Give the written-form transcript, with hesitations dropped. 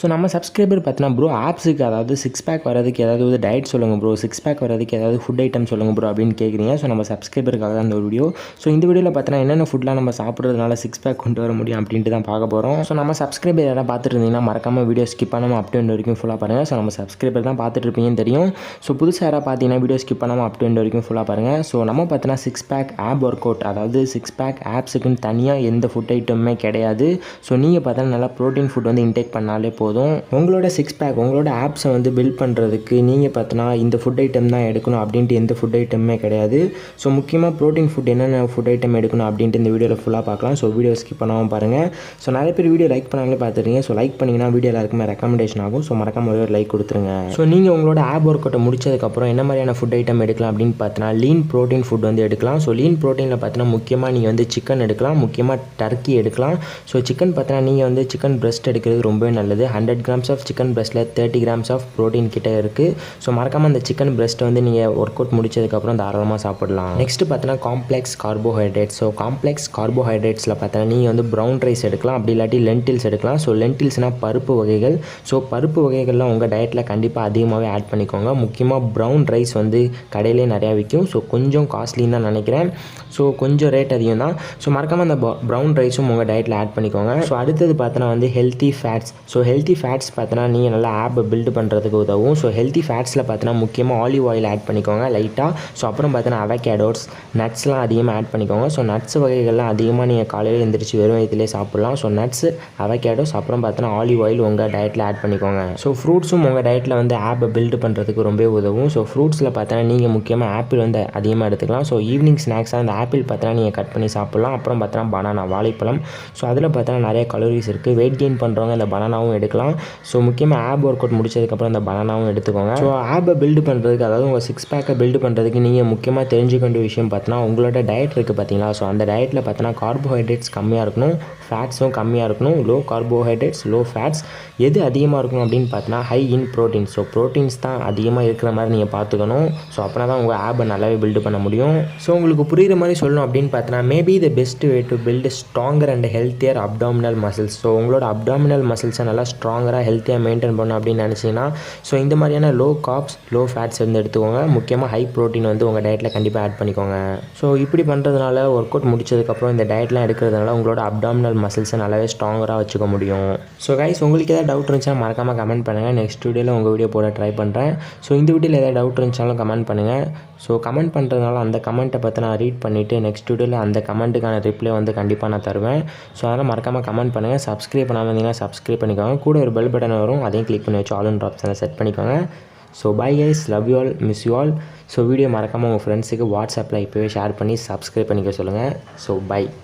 So நம்ம subscriber பார்த்தீங்கன்னா bro ஆப்ஸுக்கு அதாவது சிக்ஸ் பேக் வரதுக்கு ஏதாவது ஒரு டயட் சொல்லுங்கள் ப்ரோ, சிக்ஸ் பேக் வரதுக்கு ஏதாவது ஃபுட் ஐட்டம் சொல்லுங்கள் ப்ரோ அப்படின்னு கேட்குறீங்க. ஸோ நம்ம சப்ஸ்கிரைபருக்காக தான் இந்த ஒரு வீடியோ. ஸோ இந்த வீடியோவில் பார்த்தீங்கன்னா என்னென்ன ஃபுட்லாம் நம்ம சாப்பிட்றதுனால சிக்ஸ் பேக் கொண்டு வர முடியும் அப்படின்ட்டு தான் பார்க்க போகிறோம். ஸோ நம்ம சப்ஸ்கிரைபர் யாராவது பார்த்துட்டு இருந்தீங்கன்னா மறக்காமல் வீடியோ ஸ்கிப் பண்ணாமல் அப் டு எண்ட் வரைக்கும் ஃபுல்லாக பாருங்கள். ஸோ நம்ம சப்ஸ்கிரைபர் தான் பார்த்துட்டு இருப்பீங்கன்னு தெரியும். ஸோ புதுசாக யாராவது பார்த்தீங்கன்னா வீடியோ ஸ்கிப் பண்ணாமல் அப் டு எண்ட் வரைக்கும் ஃபுல்லாக பாருங்கள். ஸோ நம்ம பார்த்தீங்கன்னா six pack ab work out, அதாவது சிக்ஸ் பேக் ஆப்ஸுக்குன்னு தனியாக எந்த ஃபுட் ஐட்டமுமே கிடையாது. ஸோ நீங்கள் பார்த்தீங்கன்னா நல்லா ப்ரோட்டீன் ஃபுட் வந்து இன்டேக் பண்ணாலே போதும். உங்களோட சிக்ஸ் பேக் உங்களோட ஆப்ஸை வந்து பில்ட் பண்ணுறதுக்கு நீங்கள் பார்த்தீங்கன்னா இந்த ஃபுட் ஐட்டம் தான் எடுக்கணும் அப்படின்ட்டு எந்த ஃபுட் ஐட்டமுமே கிடையாது. ஸோ முக்கியமாக ப்ரோட்டீன் ஃபுட் என்னென்ன ஃபுட் ஐட்டம் எடுக்கணும் அப்படின்ட்டு இந்த வீடியோவில் ஃபுல்லாக பார்க்கலாம். ஸோ வீடியோ ஸ்கிப் பண்ணாமல் பாருங்கள். ஸோ நிறைய பேர் வீடியோ லைக் பண்ணாலே பார்த்துருக்கீங்க. ஸோ லைக் பண்ணிங்கன்னா வீடியோ எல்லாருக்குமே ரெக்கமெண்டேஷன் ஆகும். ஸோ மறக்காம ஒரு லைக் கொடுத்துருங்க. ஸோ நீங்கள் உங்களோட ஆப் ஒர்க் அவுட்டை முடிச்சதுக்கப்புறம் என்ன மாதிரியான ஃபுட் ஐட்டம் எடுக்கலாம் அப்படின்னு பார்த்தீங்கன்னா லீன் ப்ரோட்டீன் ஃபுட் வந்து எடுக்கலாம். ஸோ லீன் ப்ரோட்டீனில் பார்த்தீங்கன்னா முக்கியமாக நீங்கள் வந்து சிக்கன் எடுக்கலாம், முக்கியமாக டர்க்கி எடுக்கலாம். ஸோ சிக்கன் பார்த்தீங்கன்னா நீங்கள் வந்து சிக்கன் பிரெஸ்ட் எடுக்கிறது ரொம்பவே நல்லது. 100 கிராம்ஸ் ஆஃப் சிக்கன் பிரெஸ்ட்டில் 30 கிராம்ஸ் ஆஃப் ப்ரோட்டீன் கிட்டே இருக்குது. ஸோ மறக்காமல் அந்த சிக்கன் பிரெஸ்ட்டை வந்து நீங்கள் ஒர்க் அவுட் முடிச்சதுக்கப்புறம் தாராளமாக சாப்பிடலாம். நெக்ஸ்ட்டு பார்த்தீங்கன்னா காம்ப்ளெக்ஸ் கார்போஹைட்ரேட்ஸ். ஸோ காம்ப்ளெக்ஸ் கார்போஹைட்ரேட்ஸில் பார்த்தீங்கன்னா நீங்கள் வந்து ப்ரௌன் ரைஸ் எடுக்கலாம், அப்படி இல்லாட்டி லென்டில்ஸ் எடுக்கலாம். ஸோ லென்டில்ஸ்னால் பருப்பு வகைகள். ஸோ பருப்பு வகைகள்லாம் உங்கள் டயட்டில் கண்டிப்பாக அதிகமாகவே ஆட் பண்ணிக்கோங்க. முக்கியமாக ப்ரௌன் ரைஸ் வந்து கடையிலே நிறையா விற்கும். ஸோ கொஞ்சம் காஸ்ட்லின்னு தான் நினைக்கிறேன். ஸோ கொஞ்சம் ரேட் அதிகம் தான். ஸோ மறக்காமல் அந்த ப்ரௌன் ரைஸும் உங்கள் டயட்டில் ஆட் பண்ணிக்கோங்க. ஸோ அடுத்தது பார்த்தோன்னா வந்து healthy fats. So healthy fats பார்த்தோன்னா நீங்கள் நல்லா ஆப்பை பில்டு பண்ணுறதுக்கு உதவும். ஸோ ஹெல்த்தி ஃபேட்ஸில் பார்த்தோன்னா முக்கியமாக ஆலிவ் ஆயில் ஆட் பண்ணிக்கோங்க லைட்டாக. ஸோ அப்புறம் பார்த்தோன்னா அவகேடோஸ், நட்ஸ்லாம் அதிகமாக ஆட் பண்ணிக்கோங்க. ஸோ நட்ஸ் வகைகள்லாம் அதிகமாக நீங்கள் காலையில் எழுந்திரிச்சு வெறும் வயிற்றிலே சாப்பிட்லாம். ஸோ நட்ஸ், அவகேடோஸ், அப்புறம் பார்த்தோன்னா ஆலிவ் ஆயில் உங்கள் டயட்டில் ஆட் பண்ணிக்கோங்க. ஸோ ஃப்ரூட்ஸும் உங்கள் டயட்டில் வந்து ஆப்பை பில்டு பண்ணுறதுக்கு ரொம்ப உதவும். ஸோ ஃப்ரூட்ஸில் பார்த்தோன்னா நீங்கள் முக்கியமாக ஆப்பிள் வந்து அதிகமாக எடுத்துக்கலாம். ஸோ ஈவினிங் ஸ்நாக்ஸாக அந்த ஆப்பிள் பார்த்தோன்னா நீங்கள் கட் பண்ணி சாப்பிட்லாம். அப்புறம் பார்த்தோன்னா பனானா, வாழைப்பழம். ஸோ அதில் பார்த்தோன்னா நிறைய கலோரிஸ் இருக்குது. வெயிட் கெயின் பண்ணுறவங்க இந்த பனானாவும் எடுக்கலாம். ஸோ முக்கியமாக ஆப் ஒர்க் அவுட் முடிச்சதுக்கப்புறம் இந்த பனானாவும் எடுத்துக்கோங்க. ஸோ ஆப்பை பில்டு பண்ணுறதுக்கு, அதாவது உங்கள் சிக்ஸ் பேக்கை பில்டு பண்ணுறதுக்கு நீங்கள் முக்கியமாக தெரிஞ்சுக்க வேண்டிய விஷயம் பார்த்தோன்னா உங்களோட டயட் இருக்குது பார்த்தீங்களா. ஸோ அந்த டயட்டில் பார்த்தோன்னா கார்போஹைட்ரேட்ஸ் கம்மியாக இருக்கணும், ஃபேட்ஸும் கம்மியாக இருக்கணும். Low carbohydrates, low fats. எது அதிகமாக இருக்கணும் அப்படின்னு பார்த்தோன்னா ஹை இன் ப்ரோட்டீன். ஸோ ப்ரோட்டீன்ஸ் தான் அதிகமாக இருக்கிற மாதிரி நீங்கள் பார்த்துக்கணும். ஸோ அப்படின்னா தான் உங்கள் ஆப்பை நல்லாவே பில்டு பண்ண முடியும். ஸோ உங்களுக்கு புரிகிற மாதிரி சொல்லணும் அப்படின்னு பார்த்தோன்னா maybe the best way to build stronger and healthier abdominal muscles. So உங்களோட அப்டாமினல் மசில்ஸை நல்லா ஸ்ட்ராங்கராக ஹெல்த்தியாக மெயின்டைன் பண்ணணும் அப்படின்னு நினச்சிங்கன்னா ஸோ இந்த மாதிரியான லோ கார்ப்ஸ், லோ ஃபேட்ஸ் வந்து எடுத்துக்கோங்க. முக்கியமாக ஹை ப்ரோட்டீன் வந்து உங்கள் டயட்டில் கண்டிப்பாக ஆட் பண்ணிக்கோங்க. ஸோ இப்படி பண்ணுறதுனால ஒர்க் அவுட் முடிச்சதுக்கப்புறம் இந்த டயட்லாம் எடுக்கிறதுனால உங்களோட அப்டாமினல் மசில்ஸை நல்லாவே ஸ்ட்ராங்கராக வச்சுக்க முடியும். ஸோ கைஸ், உங்களுக்கு ஏதாவது டவுட் இருந்துச்சுன்னா மறக்காமல் கமெண்ட் பண்ணுங்கள். நெக்ஸ்ட் வீடியோவில் உங்கள் வீடியோ போட ட்ரை பண்ணுறேன். ஸோ இந்த வீடியோவில் ஏதாவது டவுட் இருந்துச்சாலும் கமெண்ட் பண்ணுங்கள். ஸோ கமெண்ட் பண்ணுறதுனால அந்த கமெண்ட்டை பற்றி நான் ரீட் பண்ணிவிட்டு நெக்ஸ்ட் வீடியோவில் அந்த கமெண்ட்டுக்கான ரிப்ளை வந்து கண்டிப்பாக நான் தருவேன். ஸோ அதனால் மறக்காமல் கமெண்ட் பண்ணுங்கள். சப்ஸ்கிரைப் பண்ணாமல் இருந்தீங்கன்னா சப்ஸ்கிரைப் பண்ணிக்கோங்க. கூட ஒரு பெல் பட்டன் வரும், அதையும் கிளிக் பண்ணி வச்சு ஆல் அண்ட் ஆப்ஷனை செட் பண்ணிக்கோங்க. So bye guys, love you all, miss you all. So video மறக்காமல் உங்கள் ஃப்ரெண்ட்ஸுக்கு வாட்ஸ்அப்பில் இப்போவே ஷேர் பண்ணி சப்ஸ்கிரைப் பண்ணிக்க சொல்லுங்கள். So by.